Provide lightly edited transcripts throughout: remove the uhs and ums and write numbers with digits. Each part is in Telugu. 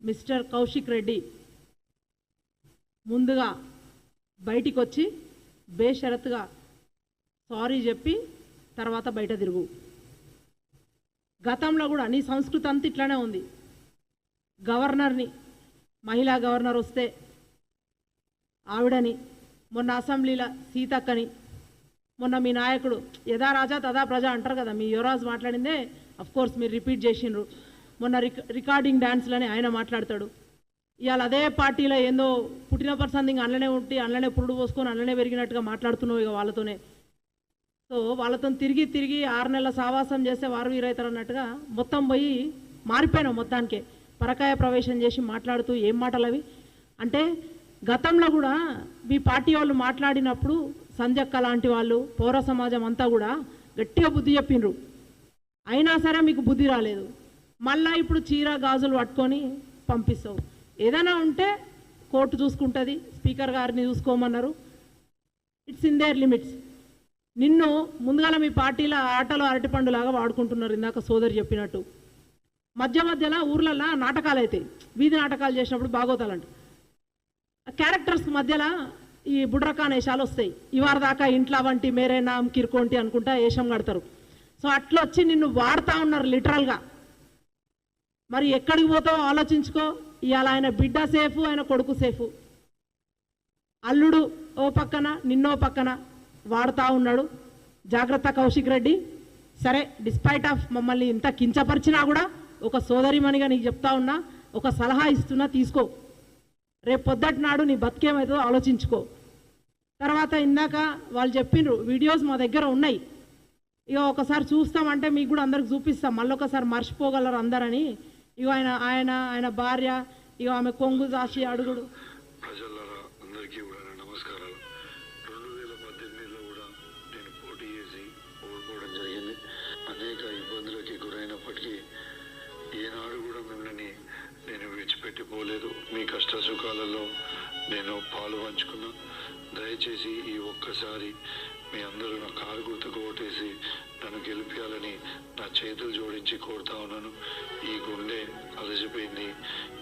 మిస్టర్ కౌశిక్ రెడ్డి ముందుగా బయటికి వచ్చి బేషరతుగా సారీ చెప్పి తర్వాత బయట తిరుగు. గతంలో కూడా నీ సంస్కృతి అంతా ఇట్లానే ఉంది. గవర్నర్ని, మహిళా గవర్నర్ వస్తే ఆవిడని, మొన్న అసెంబ్లీలో సీతక్కని, మొన్న మీ నాయకుడు యథా రాజా తదా ప్రజ అంటారు కదా, మీ యువరాజు మాట్లాడిందే కోర్స్ మీరు రిపీట్ చేసిండ్రు. మొన్న రికార్డింగ్ డ్యాన్స్లని ఆయన మాట్లాడతాడు. ఇవాళ అదే పార్టీలో ఏందో పుట్టిన పర్సన్ అందులోనే ఉండి అందులోనే పురుడు పోసుకొని అందులోనే పెరిగినట్టుగా మాట్లాడుతున్నావు ఇక వాళ్ళతోనే. సో వాళ్ళతో తిరిగి 6 నెలల సావాసం చేస్తే వారు వీరైతారు అన్నట్టుగా మొత్తం పోయి మారిపోయినావు. మొత్తానికే పరకాయ ప్రవేశం చేసి మాట్లాడుతూ ఏం మాటలు అవి అంటే, గతంలో కూడా మీ పార్టీ వాళ్ళు మాట్లాడినప్పుడు సంజక్క లాంటి వాళ్ళు, పౌర సమాజం అంతా కూడా గట్టిగా బుద్ధి చెప్పిండ్రు. అయినా సరే మీకు బుద్ధి రాలేదు. మళ్ళీ ఇప్పుడు చీర గాజులు పట్టుకొని పంపిస్తావు. ఏదైనా ఉంటే కోర్టు చూసుకుంటుంది, స్పీకర్ గారిని చూసుకోమన్నారు. It's in their limits. నిన్ను ముందుగాల మీ పార్టీలో ఆటలో అరటిపండులాగా వాడుకుంటున్నారు. ఇందాక సోదరి చెప్పినట్టు మధ్యలో ఊర్లలో నాటకాలు అవుతాయి. వీధి నాటకాలు చేసినప్పుడు బాగోతాలంట. క్యారెక్టర్స్ మధ్యలో ఈ బుడ్రకాన్ వేషాలు వస్తాయి. ఇవాళ దాకా ఇంట్లో వంటి మేరే నామ్ కిర్కోంటి అనుకుంటా వేషం కడతారు. సో అట్లా వచ్చి నిన్ను వాడుతూ ఉన్నారు లిటరల్గా. మరి ఎక్కడికి పోతావో ఆలోచించుకో. ఇవాళ ఆయన బిడ్డ సేఫు, ఆయన కొడుకు సేఫు. అల్లుడు ఓ పక్కన, నిన్నో పక్కన వాడుతూ ఉన్నాడు. జాగ్రత్త కౌశిక్ రెడ్డి. సరే, డిస్పైట్ ఆఫ్ మమ్మల్ని ఇంత కించపరిచినా కూడా ఒక సోదరిమణిగా నీకు చెప్తా ఉన్నా, ఒక సలహా ఇస్తున్నా, తీసుకో. రేపు పొద్దుటి నాడు నీ బతికేమవుతుందో ఆలోచించుకో. తర్వాత ఇందాక వాళ్ళు చెప్పిండ్రు, వీడియోస్ మా దగ్గర ఉన్నాయి, ఇక ఒకసారి చూస్తామంటే మీకు కూడా అందరికి చూపిస్తాం, మళ్ళీ ఒకసారి మర్చిపోగలరు అందరని. ఇక ఆయన భార్య ఇక ఆమె కొంగు దాచి అడుగుడు. ప్రజలారా అందరికీ కూడా నమస్కారాలు. 2018లో కూడా నేను పోటీ చేసి ఓడిపోవడం జరిగింది. అనేక ఇబ్బందులకి గురైనప్పటికీ ఈనాడు కూడా మిమ్మల్ని నేను విడిచిపెట్టిపోలేదు. మీ కష్ట సుఖాలలో నేను పాలు పంచుకున్నా. దయచేసి ఈ ఒక్కసారి మీ అందరూ నా కారు గుర్తుకు ఓటేసి నన్ను గెలిపించాలని నా చేతులు జోడించి కోరుతా ఉన్నాను. ఈ గుండె అలసిపోయింది,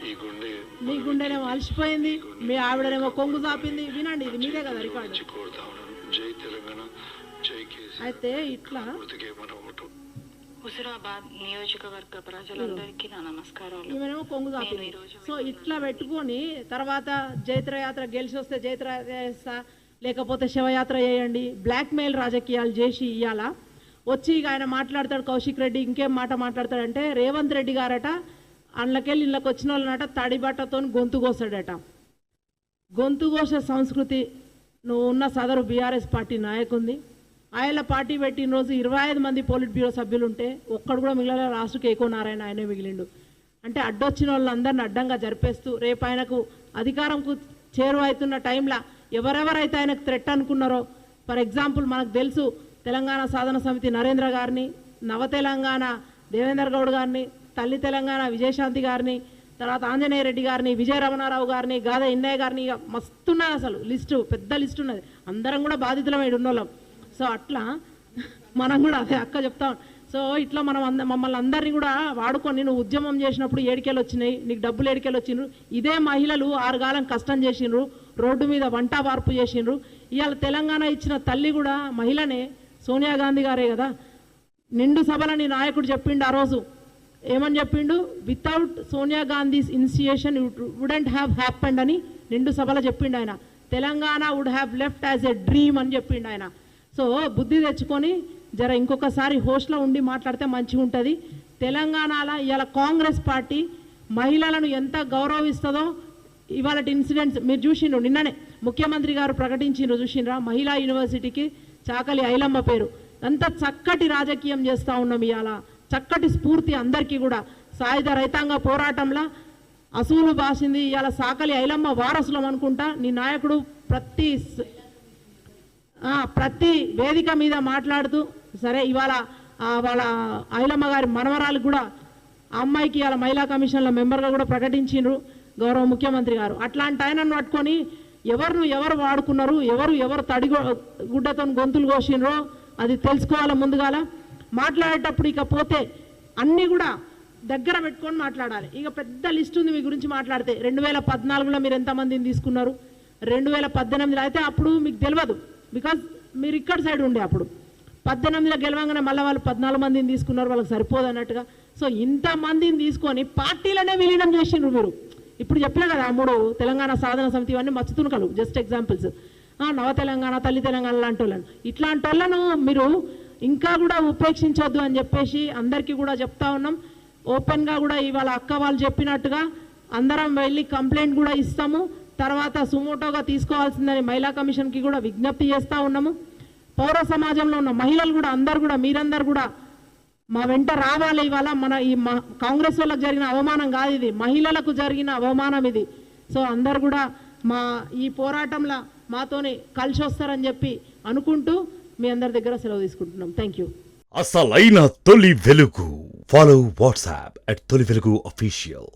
ఈ గుండె మీ గుండెనే అలసిపోయింది, మీ ఆవిడనేమో కొంగు చాపింది. వినండి, ఇది మీదే కదా రికార్డు. కోరుతా ఉన్నాను. జై తెలంగాణ, జై కేసీ. అయితే ఇట్లా గుర్తుకే మన ఓటు. హుజురాబాద్ నియోజకవర్గ ప్రజలందరికీ నా నమస్కారాలు. ఈమెనేమో కొంగు చాపింది. సో ఇట్లా పెట్టుకొని తర్వాత జైత్రయాత్ర గెలిచి వస్తే జైత్రయాత్ర చేస్తా, లేకపోతే శివయాత్ర చేయండి, బ్లాక్మెయిల్ రాజకీయాలు చేసి ఇవాళ వచ్చి ఇక ఆయన మాట్లాడతాడు కౌశిక్ రెడ్డి. ఇంకేం మాట మాట్లాడతాడంటే, రేవంత్ రెడ్డి గారట అందులోకెళ్ళి ఇళ్ళకి వచ్చిన వాళ్ళనట తడి బట్టతో గొంతు కోసాడట. గొంతు కోసే సంస్కృతి నువ్వు ఉన్న సదరు బీఆర్ఎస్ పార్టీ నాయకుంది. ఆయన పార్టీ పెట్టిన రోజు 25 మంది పోలిట్ బ్యూరో సభ్యులు ఉంటే ఒక్కడు కూడా మిగిలిన రాష్ట్రకి ఏకో నారాయణ ఆయనే మిగిలిండు. అంటే అడ్డొచ్చిన వాళ్ళందరినీ అడ్డంగా జరిపేస్తూ రేపు ఆయనకు అధికారంకు చేరువవుతున్న టైంలో ఎవరెవరైతే ఆయనకు థ్రెట్ అనుకున్నారో, ఫర్ ఎగ్జాంపుల్ మనకు తెలుసు తెలంగాణ సాధన సమితి నరేంద్ర గారిని, నవ తెలంగాణ దేవేందర్ గౌడ్ గారిని, తల్లి తెలంగాణ విజయశాంతి గారిని, తర్వాత ఆంజనేయ రెడ్డి గారిని, విజయ రమణారావు గారిని, గాదా ఇన్నయ్య గారిని, ఇక మస్తున్నది అసలు లిస్టు, పెద్ద లిస్టు ఉన్నది. అందరం కూడా బాధితులమై ఉన్నోళ్ళం. సో అట్లా మనం కూడా అదే అక్క చెప్తాం. సో ఇట్లా మమ్మల్ని అందరినీ కూడా వాడుకొని నువ్వు ఉద్యమం చేసినప్పుడు ఏడికేలు వచ్చినాయి, నీకు డబ్బులు ఏడికేలు వచ్చిండ్రు. ఇదే మహిళలు 6 కాలం కష్టం చేసిండ్రు, రోడ్డు మీద వంట వార్పు చేసిండ్రు. ఇవాళ తెలంగాణ ఇచ్చిన తల్లి కూడా మహిళనే, సోనియా గాంధీ గారే కదా. నిండు సభలని నాయకుడు చెప్పిండు ఆ రోజు. ఏమని చెప్పిండు? Without Sonia Gandhi's initiation it wouldn't have happened అని నిండు సభలో చెప్పిండు ఆయన. Telangana would have left as a dream అని చెప్పిండు ఆయన. సో బుద్ధి తెచ్చుకొని జర ఇంకొకసారి హోస్ట్లో ఉండి మాట్లాడితే మంచిగా ఉంటుంది. తెలంగాణలో ఇవాళ కాంగ్రెస్ పార్టీ మహిళలను ఎంత గౌరవిస్తుందో ఇవాళ ఇన్సిడెంట్స్ మీరు చూసిండ్రు. నిన్ననే ముఖ్యమంత్రి గారు ప్రకటించిండ్రు, చూసిండ్రా? మహిళా యూనివర్సిటీకి చాకలి ఐలమ్మ పేరు. అంత చక్కటి రాజకీయం చేస్తూ ఉన్నాం ఇవాళ. చక్కటి స్ఫూర్తి అందరికీ కూడా. సాయుధ రైతాంగ పోరాటంలో అసూలు బాసింది ఇవాళ సాకలి ఐలమ్మ వారసులం అనుకుంటా. నీ నాయకుడు ప్రతి వేదిక మీద మాట్లాడుతూ, సరే ఇవాళ వాళ్ళ ఐలమ్మ గారి మనవరాలు కూడా ఆ అమ్మాయికి ఇవాళ మహిళా కమిషన్ల మెంబర్గా కూడా ప్రకటించిండ్రు గౌరవ ముఖ్యమంత్రి గారు. అట్లాంటి ఆయనను పట్టుకొని ఎవరు వాడుకున్నారు, ఎవరు తడి గుడ్డతో గొంతులు కోసిండ్రో అది తెలుసుకోవాలి ముందుగాల. మాట్లాడేటప్పుడు ఇక పోతే అన్నీ కూడా దగ్గర పెట్టుకొని మాట్లాడాలి. ఇక పెద్ద లిస్ట్ ఉంది మీ గురించి మాట్లాడితే. 2014లో మీరు ఎంతమందిని తీసుకున్నారు, 2018 అయితే అప్పుడు మీకు తెలియదు, బికాజ్ మీరు ఇక్కడ సైడ్ ఉండే. అప్పుడు 18లో గెలవంగానే మళ్ళీ వాళ్ళు 14 మందిని తీసుకున్నారు, వాళ్ళకి సరిపోదు అన్నట్టుగా. సో ఇంతమందిని తీసుకొని పార్టీలనే విలీనం చేసిండ్రు మీరు. ఇప్పుడు చెప్పలే కదా 3 తెలంగాణ సాధన సమితి ఇవన్నీ మచ్చుతునకలు, జస్ట్ ఎగ్జాంపుల్స్. నవ తెలంగాణ, తల్లి తెలంగాణ లాంటి వాళ్ళను, ఇట్లాంటి వాళ్ళను మీరు ఇంకా కూడా ఉపేక్షించొద్దు అని చెప్పేసి అందరికీ కూడా చెప్తా ఉన్నాం. ఓపెన్గా కూడా ఇవాళ అక్క వాళ్ళు చెప్పినట్టుగా అందరం వెళ్ళి కంప్లైంట్ కూడా ఇస్తాము. తర్వాత సుమోటోగా తీసుకోవాల్సిందని మహిళా కమిషన్కి కూడా విజ్ఞప్తి చేస్తూ ఉన్నాము. పౌర సమాజంలో ఉన్న మహిళలు కూడా అందరు కూడా మీరందరూ కూడా మా వెంట రావాలి. ఇవాళ మన ఈ కాంగ్రెస్ వాళ్ళకు జరిగిన అవమానం కాదు ఇది, మహిళలకు జరిగిన అవమానం ఇది. సో అందరు కూడా మా ఈ పోరాటంలో మాతోనే కలిసి వస్తారని చెప్పి అనుకుంటూ మీ అందరి దగ్గర సెలవు తీసుకుంటున్నాం. Thank you. అసలైన తొలి వెలుగు. ఫాలో వాట్సాప్ @తొలి వెలుగు official.